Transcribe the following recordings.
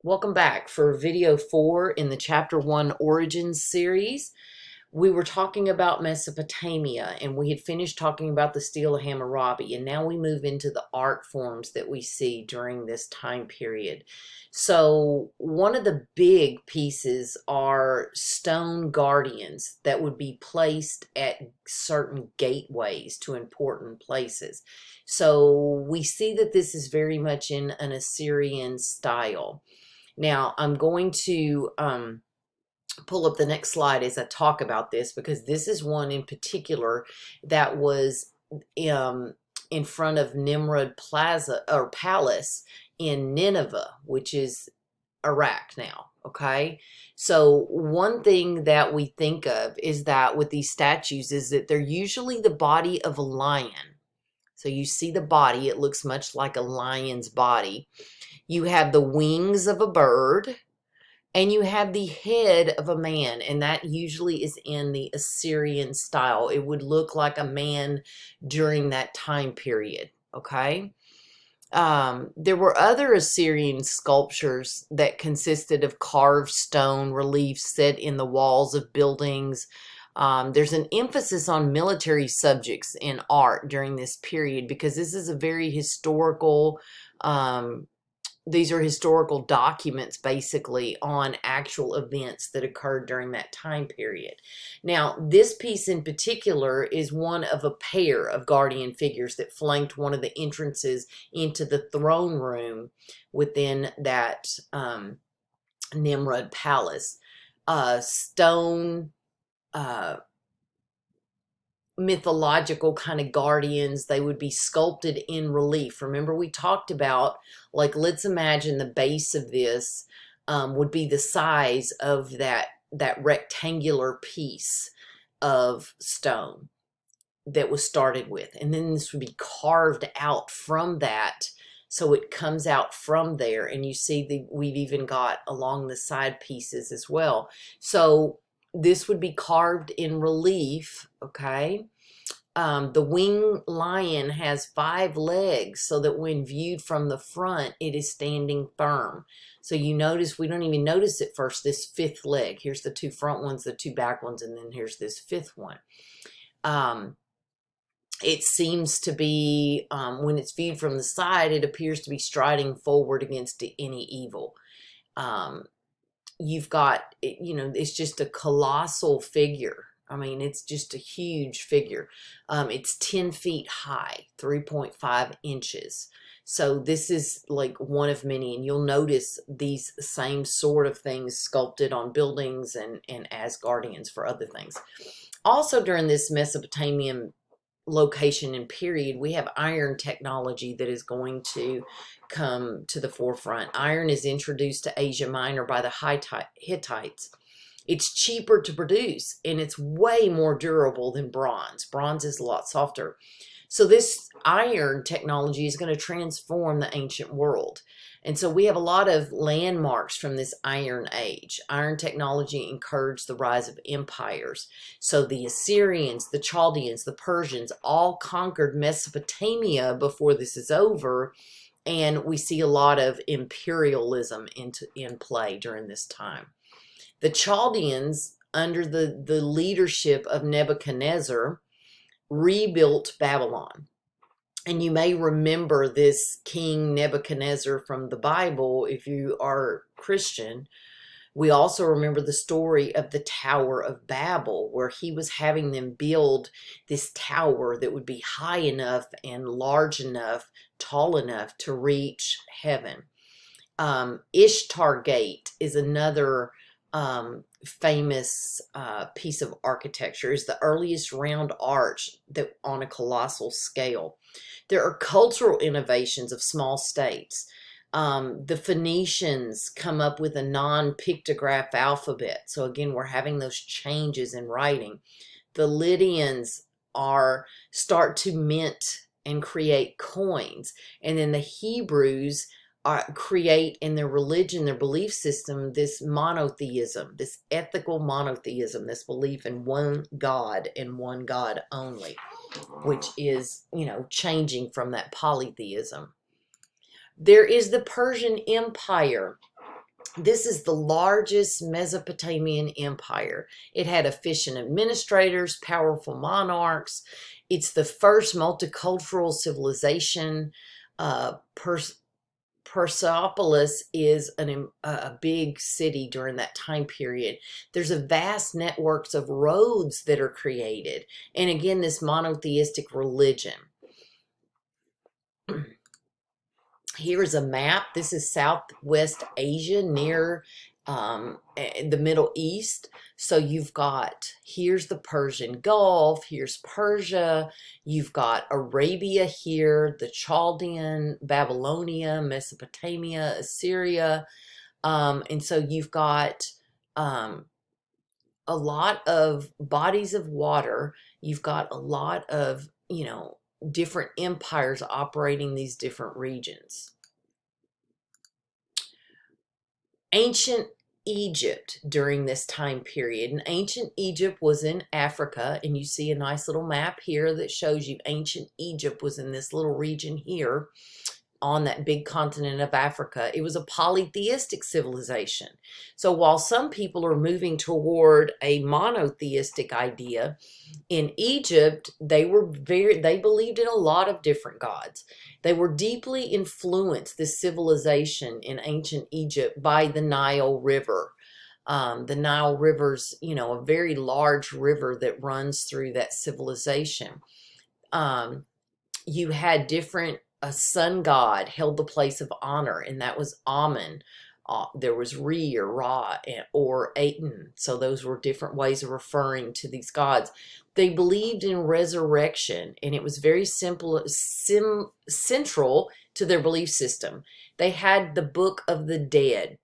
Welcome back for video 4 in the chapter 1 Origins series. We were talking about Mesopotamia and we had finished talking about the stele of Hammurabi, and now we move into the art forms that we see during this time period. So one of the big pieces are stone guardians that would be placed at certain gateways to important places. So we see that this is very much in an Assyrian style. Now, I'm going to pull up the next slide as I talk about this, because this is one in particular that was in front of Nimrud Plaza or Palace in Nineveh, which is Iraq now. Okay, so one thing that we think of is that with these statues is that they're usually the body of a lion. So you see the body, it looks much like a lion's body. You have the wings of a bird, and you have the head of a man, and that usually is in the Assyrian style. It would look like a man during that time period, okay? There were other Assyrian sculptures that consisted of carved stone reliefs set in the walls of buildings. There's an emphasis on military subjects in art during this period because this is a very historical these are historical documents basically on actual events that occurred during that time period. Now, this piece in particular is one of a pair of guardian figures that flanked one of the entrances into the throne room within that Nimrud palace. Stone mythological kind of guardians. They would be sculpted in relief. Remember, we talked about, like, let's imagine the base of this would be the size of that rectangular piece of stone that was started with, and then this would be carved out from that, so it comes out from there, and you see we've even got along the side pieces as well. So this would be carved in relief, okay? The winged lion has 5 legs, so that when viewed from the front, it is standing firm. So you notice, we don't even notice at first, this 5th leg. Here's the 2 front ones, the 2 back ones, and then here's this 5th one. It seems to be, when it's viewed from the side, it appears to be striding forward against any evil. You've got, you know, it's just a colossal figure. I mean, it's just a huge figure. It's 10 feet high, 3.5 inches. So this is like one of many, and you'll notice these same sort of things sculpted on buildings and as guardians for other things. Also, during this Mesopotamian location and period, we have iron technology that is going to come to the forefront. Iron is introduced to Asia Minor by the Hittites. It's cheaper to produce, and it's way more durable than bronze. Bronze is a lot softer. So this iron technology is going to transform the ancient world. And so we have a lot of landmarks from this Iron Age. Iron technology encouraged the rise of empires. So the Assyrians, the Chaldeans, the Persians all conquered Mesopotamia before this is over. And we see a lot of imperialism in play during this time. The Chaldeans, under the leadership of Nebuchadnezzar, rebuilt Babylon. And you may remember this King Nebuchadnezzar from the Bible if you are Christian. We also remember the story of the Tower of Babel, where he was having them build this tower that would be high enough and large enough, tall enough to reach heaven. Ishtar Gate is another famous piece of architecture. Is the earliest round arch that on a colossal scale. There are cultural innovations of small states. The Phoenicians come up with a non-pictograph alphabet. So again, we're having those changes in writing. The Lydians start to mint and create coins. And then the Hebrews create in their religion, their belief system, this monotheism, this ethical monotheism, this belief in one God and one God only, which is, you know, changing from that polytheism. There is the Persian Empire. This is the largest Mesopotamian empire. It had efficient administrators, powerful monarchs. It's the first multicultural civilization. Persepolis is a big city during that time period. There's a vast networks of roads that are created. And again, this monotheistic religion. Here's a map. This is Southwest Asia near the Middle East. So you've got, here's the Persian Gulf, here's Persia, you've got Arabia here, the Chaldean, Babylonia, Mesopotamia, Assyria. And so you've got a lot of bodies of water. You've got a lot of, different empires operating these different regions. Ancient Egypt during this time period. And ancient Egypt was in Africa, and you see a nice little map here that shows you ancient Egypt was in this little region here on that big continent of Africa. It was a polytheistic civilization. So while some people are moving toward a monotheistic idea, in Egypt, they believed in a lot of different gods. They were deeply influenced, this civilization in ancient Egypt, by the Nile River. The Nile River's, a very large river that runs through that civilization. You had different, a sun god held the place of honor, and that was Amun. There was Re or Ra or Aten. So those were different ways of referring to these gods. They believed in resurrection, and it was very central to their belief system. They had the Book of the Dead.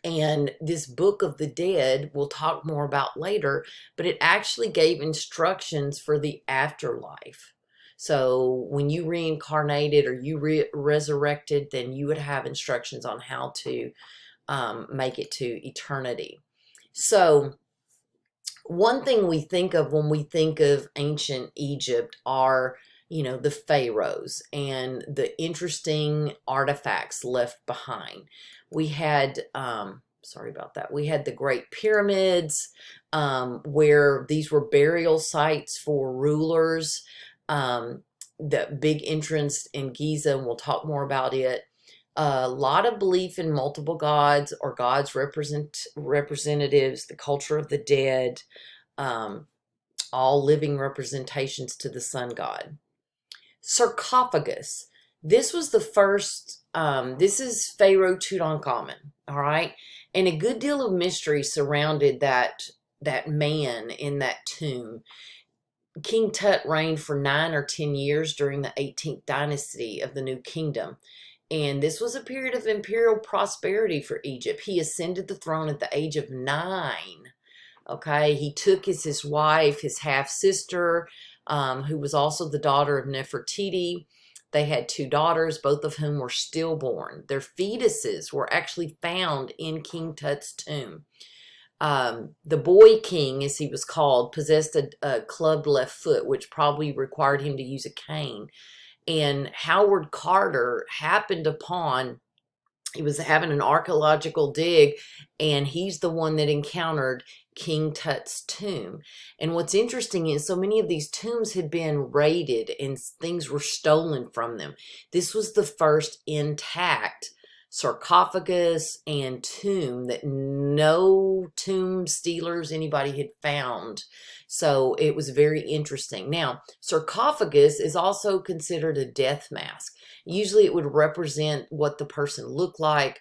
And this Book of the Dead, we'll talk more about later, but it actually gave instructions for the afterlife. So when you reincarnated or you resurrected, then you would have instructions on how to make it to eternity. So one thing we think of when we think of ancient Egypt are, the pharaohs and the interesting artifacts left behind. We had, sorry about that, we had the Great Pyramids, where these were burial sites for rulers. The big entrance in Giza, and we'll talk more about it. A lot of belief in multiple gods or gods representatives, the culture of the dead, all living representations to the sun god. Sarcophagus. This was the first, this is Pharaoh Tutankhamun, all right? And a good deal of mystery surrounded that man in that tomb. King Tut reigned for 9 or 10 years during the 18th dynasty of the New Kingdom. And this was a period of imperial prosperity for Egypt. He ascended the throne at the age of 9. Okay, he took as his wife his half-sister, who was also the daughter of Nefertiti. They had 2 daughters, both of whom were stillborn. Their fetuses were actually found in King Tut's tomb. The boy king, as he was called, possessed a clubbed left foot, which probably required him to use a cane. And Howard Carter happened upon, he was having an archaeological dig, and he's the one that encountered King Tut's tomb. And what's interesting is so many of these tombs had been raided and things were stolen from them. This was the first intact sarcophagus and tomb that no tomb stealers, anybody had found. So it was very interesting. Now, sarcophagus is also considered a death mask. Usually it would represent what the person looked like.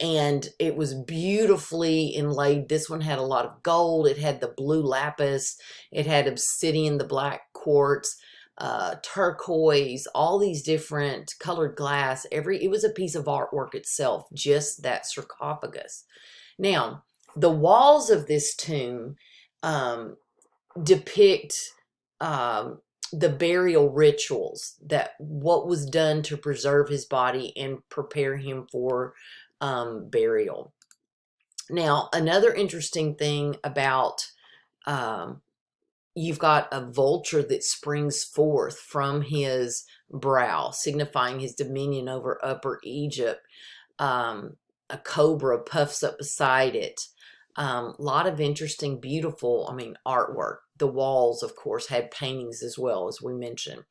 And it was beautifully inlaid. This one had a lot of gold. It had the blue lapis. It had obsidian, the black quartz, turquoise, all these different colored glass. It was a piece of artwork itself, just that sarcophagus. Now, the walls of this tomb depict the burial rituals, that what was done to preserve his body and prepare him for burial. Now, another interesting thing about you've got a vulture that springs forth from his brow, signifying his dominion over Upper Egypt. A cobra puffs up beside it. A lot of interesting, beautiful, artwork. The walls, of course, had paintings as well, as we mentioned.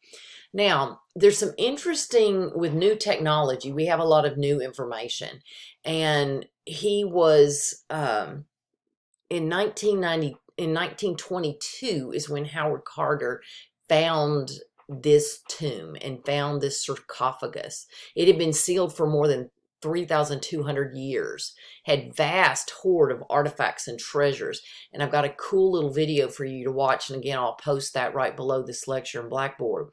Now, there's some interesting, with new technology, we have a lot of new information. And he was, in 1922 is when Howard Carter found this tomb and found this sarcophagus. It had been sealed for more than 3,200 years, had vast hoard of artifacts and treasures. And I've got a cool little video for you to watch. And again, I'll post that right below this lecture in Blackboard.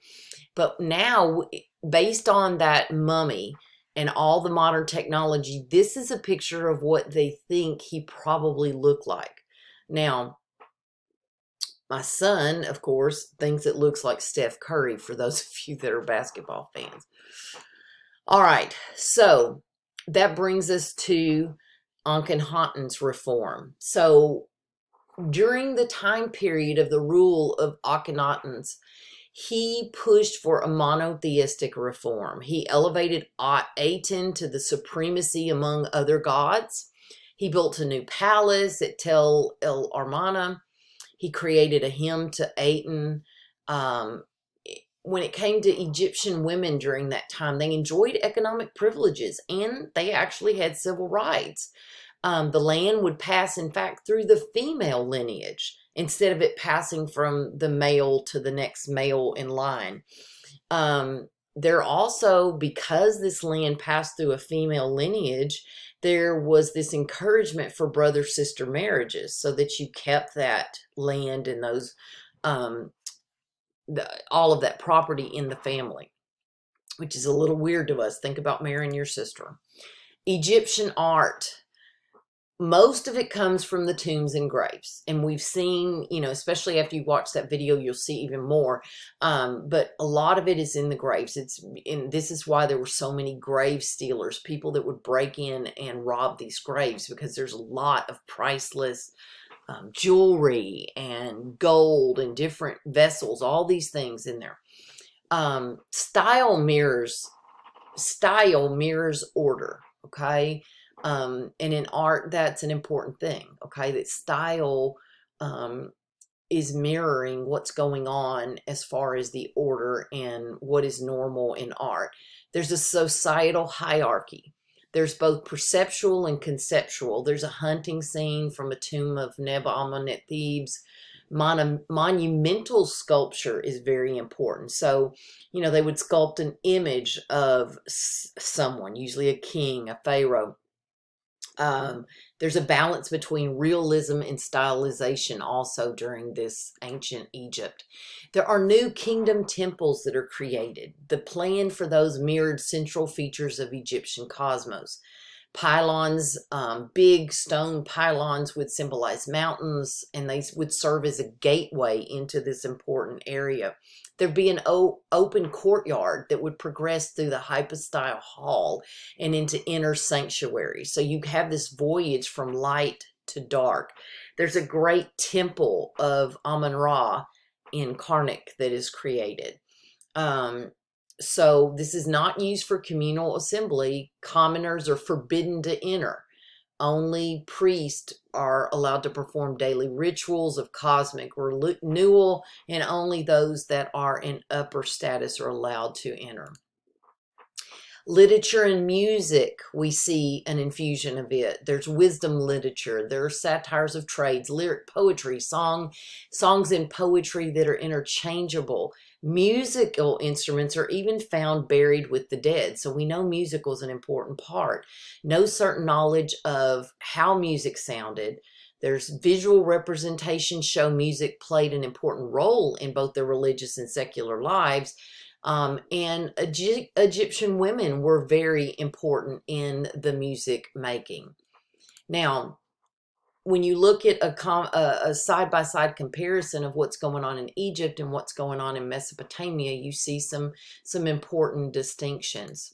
But now, based on that mummy and all the modern technology, this is a picture of what they think he probably looked like. Now, my son, of course, thinks it looks like Steph Curry, for those of you that are basketball fans. All right, so that brings us to Akhenaten's reform. So during the time period of the rule of Akhenaten's, he pushed for a monotheistic reform. He elevated Aten to the supremacy among other gods. He built a new palace at Tel El Armana. He created a hymn to Aten. When it came to Egyptian women during that time, they enjoyed economic privileges and they actually had civil rights. The land would pass, in fact, through the female lineage instead of it passing from the male to the next male in line. There also, because this land passed through a female lineage, there was this encouragement for brother-sister marriages so that you kept that land and those, all of that property in the family, which is a little weird to us. Think about marrying your sister. Egyptian art. Most of it comes from the tombs and graves. And we've seen, especially after you watch that video, you'll see even more. But a lot of it is in the graves. This is why there were so many grave stealers, people that would break in and rob these graves, because there's a lot of priceless jewelry and gold and different vessels, all these things in there. Style mirrors order, okay? And in art, that's an important thing, okay? That style is mirroring what's going on as far as the order and what is normal in art. There's a societal hierarchy. There's both perceptual and conceptual. There's a hunting scene from a tomb of Neb-Amen at Thebes. Monumental sculpture is very important. So, they would sculpt an image of someone, usually a king, a pharaoh. There's a balance between realism and stylization also during this ancient Egypt. There are new kingdom temples that are created. The plan for those mirrored central features of Egyptian cosmos. Pylons, big stone pylons would symbolize mountains, and they would serve as a gateway into this important area. There'd be an open courtyard that would progress through the hypostyle hall and into inner sanctuary. So you have this voyage from light to dark. There's a great temple of Amun-Ra in Karnak that is created. So this is not used for communal assembly. Commoners are forbidden to enter. Only priests are allowed to perform daily rituals of cosmic renewal, and only those that are in upper status are allowed to enter. Literature and music, we see an infusion of it. There's wisdom literature. There are satires of trades, lyric poetry, songs and poetry that are interchangeable. Musical instruments are even found buried with the dead. So we know musical is an important part. No certain knowledge of how music sounded. There's visual representations show music played an important role in both their religious and secular lives. And Egyptian women were very important in the music making. Now, when you look at a side-by-side comparison of what's going on in Egypt and what's going on in Mesopotamia, you see some important distinctions.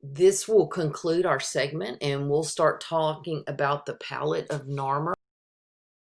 This will conclude our segment, and we'll start talking about the palette of Narmer.